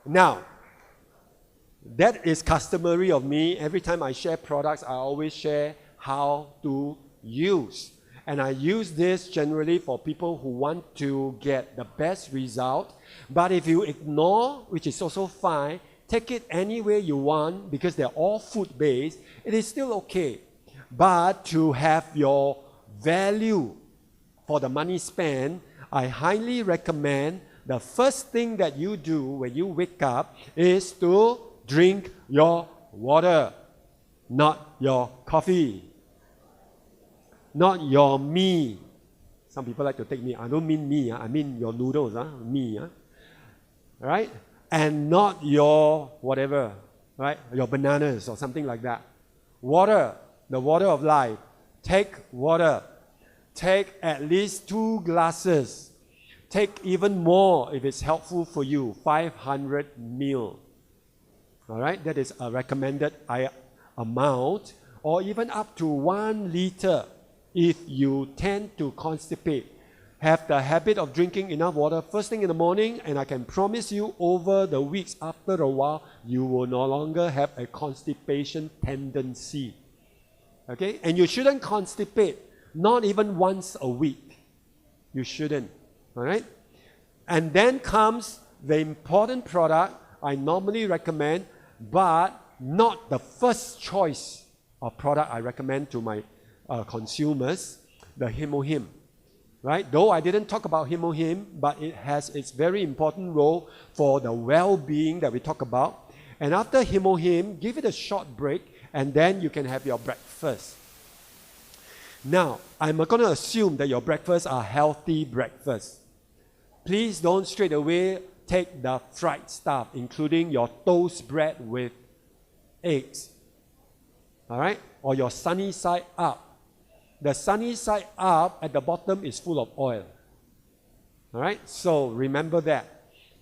Now, that is customary of me. Every time I share products, I always share how to use. And I use this generally for people who want to get the best result. But if you ignore, which is also fine, take it any way you want because they're all food-based, it is still okay. But to have your value for the money spent, I highly recommend the first thing that you do when you wake up is to drink your water, not your coffee, not your me. Some people like to take me. I don't mean me, I mean your noodles, me. Right? And not your whatever, right? Your bananas or something like that. Water, the water of life. Take water. Take at least 2 glasses. Take even more if it's helpful for you, 500 ml. All right, that is a recommended amount, or even up to 1 liter if you tend to constipate. Have the habit of drinking enough water first thing in the morning, and I can promise you over the weeks after a while, you will no longer have a constipation tendency. Okay, and you shouldn't constipate, not even once a week. You shouldn't. All right? And then comes the important product I normally recommend, but not the first choice of product I recommend to my consumers, the 𝗬𝗧. Right? Though I didn't talk about 𝗬𝗧, but it has its very important role for the well-being that we talk about. And after 𝗬𝗧, give it a short break, and then you can have your breakfast. Now, I'm going to assume that your breakfasts are healthy breakfasts. Please don't straight away take the fried stuff, including your toast bread with eggs. All right? Or your sunny side up. The sunny side up at the bottom is full of oil. All right? So remember that.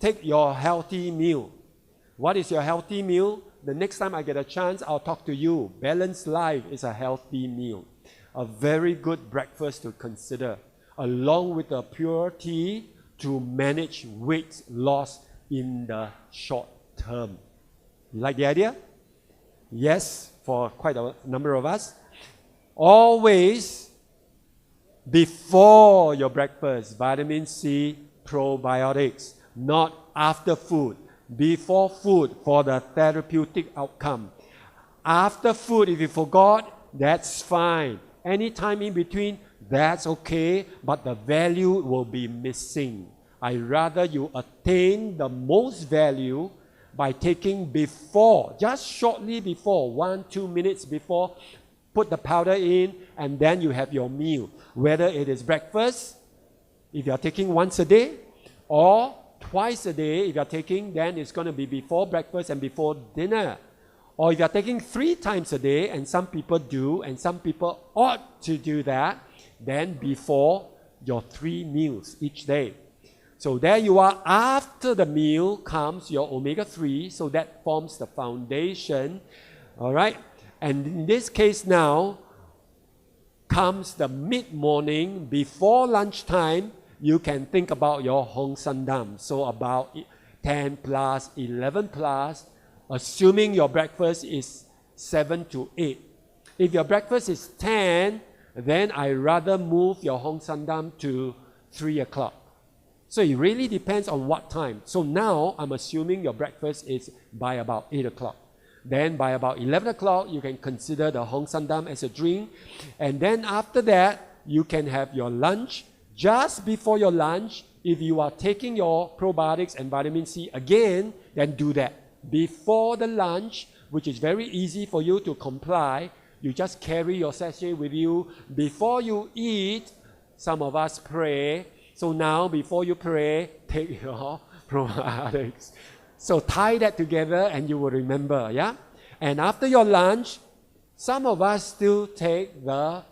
Take your healthy meal. What is your healthy meal? The next time I get a chance, I'll talk to you. Balanced life is a healthy meal. A very good breakfast to consider, along with the pure tea to manage weight loss in the short term. You like the idea? Yes, for quite a number of us. Always before your breakfast, vitamin C, probiotics, not after food. Before food for the therapeutic outcome. After food, if you forgot, that's fine. Any time in between, that's okay, but the value will be missing. I'd rather you attain the most value by taking before, just shortly before, 1-2 minutes before, put the powder in, and then you have your meal. Whether it is breakfast, if you are taking once a day, or twice a day, if you are taking, then it's going to be before breakfast and before dinner. Or if you are taking 3 times a day, and some people do, and some people ought to do that, then before your 3 meals each day. So there you are. After the meal comes your omega-3, so that forms the foundation. All right? And in this case now, comes the mid-morning, before lunchtime, you can think about your Hong San Dam. So about 10 plus, 11 plus, assuming your breakfast is 7 to 8. If your breakfast is 10, then I rather move your Hong San Dam to 3 o'clock. So it really depends on what time. So now I'm assuming your breakfast is by about 8 o'clock. Then by about 11 o'clock, you can consider the Hong San Dam as a drink. And then after that, you can have your lunch. Just before your lunch, if you are taking your probiotics and vitamin C again, then do that. Before the lunch, which is very easy for you to comply, you just carry your sachet with you. Before you eat, some of us pray. So now, before you pray, take your probiotics. So tie that together and you will remember, yeah? And after your lunch, some of us still take the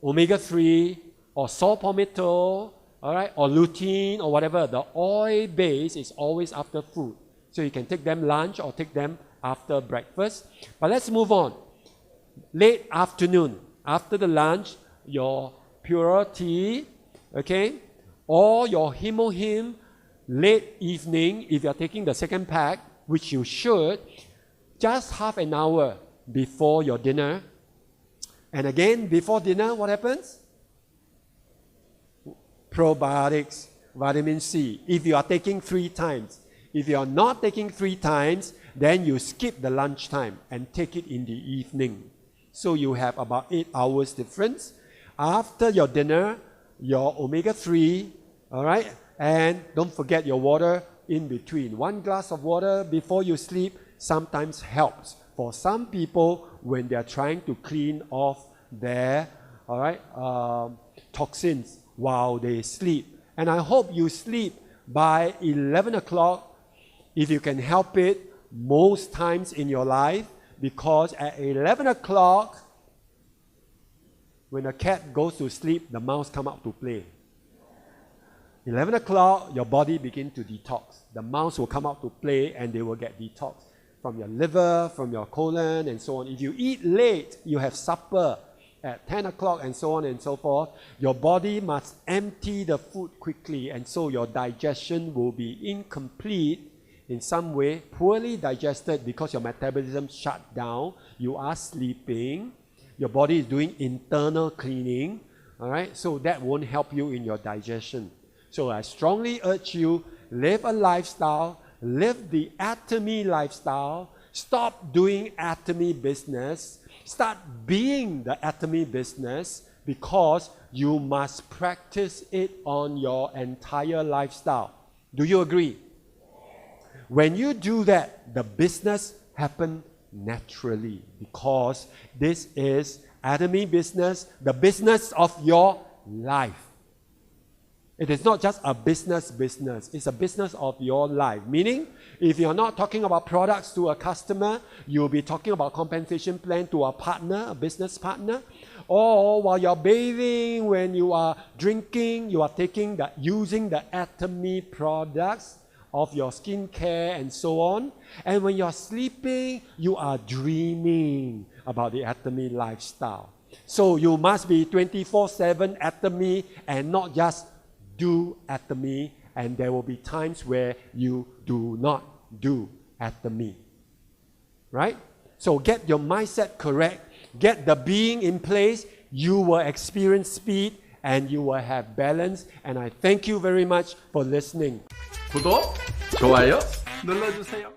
omega-3 or saw palmetto, all right, or lutein or whatever. The oil base is always after food. So you can take them lunch or take them after breakfast. But let's move on. Late afternoon, after the lunch, your pure tea, okay, or your 𝗬𝗧 late evening, if you're taking the second pack, which you should, just half an hour before your dinner. And again, before dinner, what happens? Probiotics, vitamin C. If you are taking 3 times. If you are not taking 3 times, then you skip the lunch time and take it in the evening. So you have about 8 hours difference. After your dinner, your omega-3, all right? And don't forget your water in between. 1 glass of water before you sleep sometimes helps for some people when they are trying to clean off their, all right, toxins while they sleep. And I hope you sleep by 11 o'clock if you can help it most times in your life, because at 11 o'clock, when a cat goes to sleep, the mouse come out to play. 11 o'clock, your body begins to detox. The mouse will come out to play and they will get detox from your liver, from your colon, and so on. If you eat late, you have supper at 10 o'clock and so on and so forth, your body must empty the food quickly, and so your digestion will be incomplete in some way, poorly digested because your metabolism shut down, you are sleeping, your body is doing internal cleaning, all right? So that won't help you in your digestion. So I strongly urge you, live a lifestyle, live the Atomy lifestyle, stop doing Atomy business, start being the Atomy business, because you must practice it on your entire lifestyle. Do you agree? When you do that, the business happens naturally, because this is Atomy business, the business of your life. It is not just a business, it's a business of your life. Meaning, if you're not talking about products to a customer, you'll be talking about compensation plan to a partner, a business partner. Or while you're bathing, when you are drinking, you are using the Atomy products of your skincare and so on. And when you're sleeping, you are dreaming about the Atomy lifestyle. So you must be 24/7 Atomy and not just do Atomy, and there will be times where you do not do Atomy. Right? So get your mindset correct, get the being in place, you will experience speed and you will have balance. And I thank you very much for listening. 구독, 좋아요 눌러주세요.